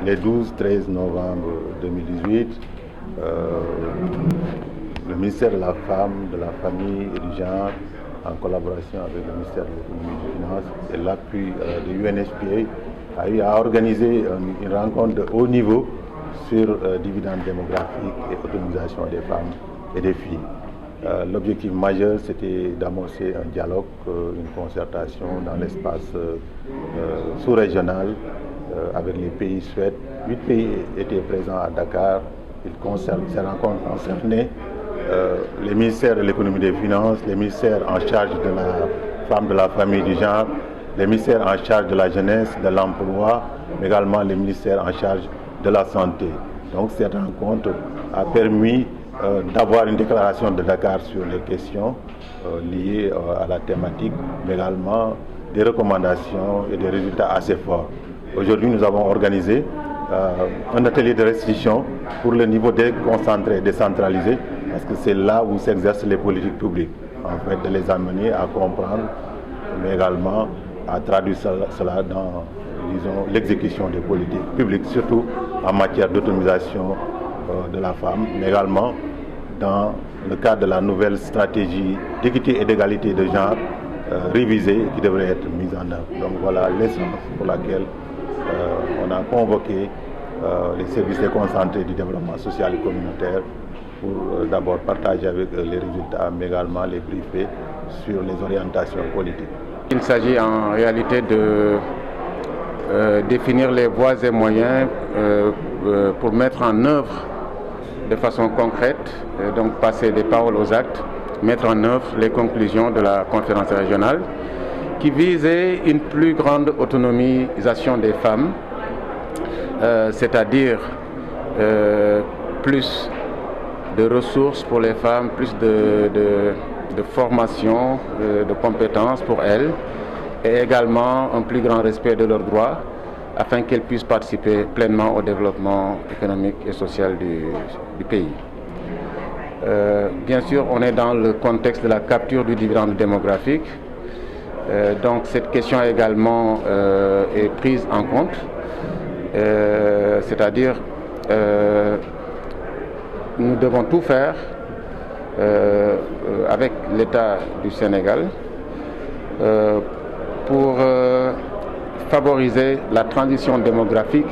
les 12-13 novembre 2018, le ministère de la Femme, de la Famille et du Genre, en collaboration avec le ministère de l'Économie et des Finances et l'appui de UNHPA, a eu à organiser une rencontre de haut niveau sur dividendes démographiques et autonomisation des femmes et des filles. L'objectif majeur, c'était d'amorcer un dialogue, une concertation dans l'espace sous-régional avec les pays suèdes. 8 pays étaient présents à Dakar. Ces rencontres concernaient les ministères de l'économie et des finances, les ministères en charge de la femme, de la famille et du genre, les ministères en charge de la jeunesse, de l'emploi, mais également les ministères en charge de la santé. Donc cette rencontre a permis d'avoir une déclaration de Dakar sur les questions liées à la thématique, mais également des recommandations et des résultats assez forts. Aujourd'hui, nous avons organisé un atelier de restitution pour le niveau déconcentré, décentralisé, parce que c'est là où s'exercent les politiques publiques, en fait, de les amener à comprendre, mais également à traduire cela dans, disons, l'exécution des politiques publiques, surtout en matière d'autonomisation de la femme, mais également dans le cadre de la nouvelle stratégie d'équité et d'égalité de genre révisée qui devrait être mise en œuvre. Donc voilà l'essence pour laquelle on a convoqué les services déconcentrés du développement social et communautaire pour d'abord partager avec eux les résultats, mais également les briefer sur les orientations politiques. Il s'agit en réalité de définir les voies et moyens pour mettre en œuvre de façon concrète, donc passer des paroles aux actes, mettre en œuvre les conclusions de la conférence régionale qui visait une plus grande autonomisation des femmes, c'est-à-dire plus de ressources pour les femmes, plus de formation, de compétences pour elles, et également un plus grand respect de leurs droits afin qu'elles puissent participer pleinement au développement économique et social du pays. Bien sûr, on est dans le contexte de la capture du dividende démographique, donc cette question également est prise en compte, c'est-à-dire nous devons tout faire avec l'État du Sénégal pour favoriser la transition démographique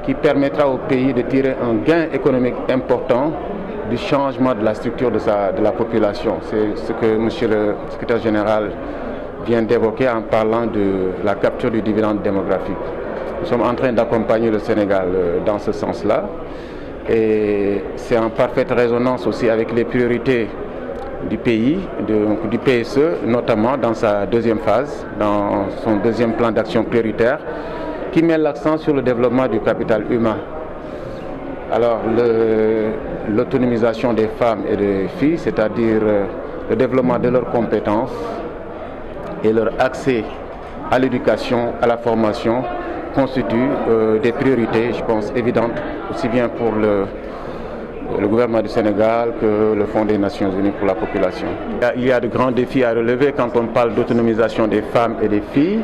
qui permettra au pays de tirer un gain économique important du changement de la structure de la population. C'est ce que M. le secrétaire général vient d'évoquer en parlant de la capture du dividende démographique. Nous sommes en train d'accompagner le Sénégal dans ce sens-là et c'est en parfaite résonance aussi avec les priorités du pays, du PSE, notamment dans sa deuxième phase, dans son deuxième plan d'action prioritaire, qui met l'accent sur le développement du capital humain. Alors, l'autonomisation des femmes et des filles, c'est-à-dire le développement de leurs compétences et leur accès à l'éducation, à la formation, constitue des priorités, je pense, évidentes, aussi bien pour le gouvernement du Sénégal que le Fonds des Nations Unies pour la population. Il y a de grands défis à relever quand on parle d'autonomisation des femmes et des filles.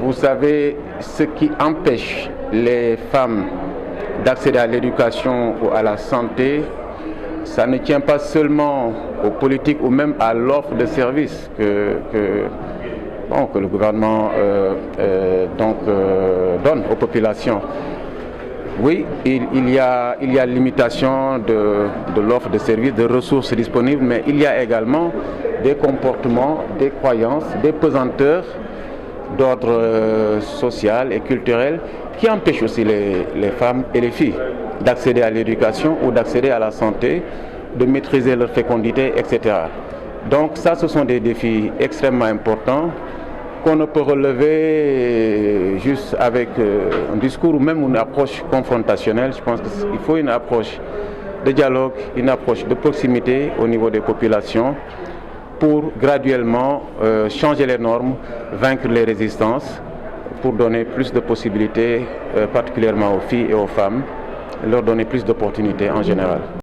Vous savez, ce qui empêche les femmes d'accéder à l'éducation ou à la santé, ça ne tient pas seulement aux politiques ou même à l'offre de services que le gouvernement donne aux populations. Oui, il y a limitation de l'offre de services, de ressources disponibles, mais il y a également des comportements, des croyances, des pesanteurs d'ordre social et culturel qui empêchent aussi les femmes et les filles d'accéder à l'éducation ou d'accéder à la santé, de maîtriser leur fécondité, etc. Donc ça, ce sont des défis extrêmement importants qu'on ne peut relever juste avec un discours ou même une approche confrontationnelle. Je pense qu'il faut une approche de dialogue, une approche de proximité au niveau des populations pour graduellement changer les normes, vaincre les résistances, pour donner plus de possibilités, particulièrement aux filles et aux femmes, leur donner plus d'opportunités en général.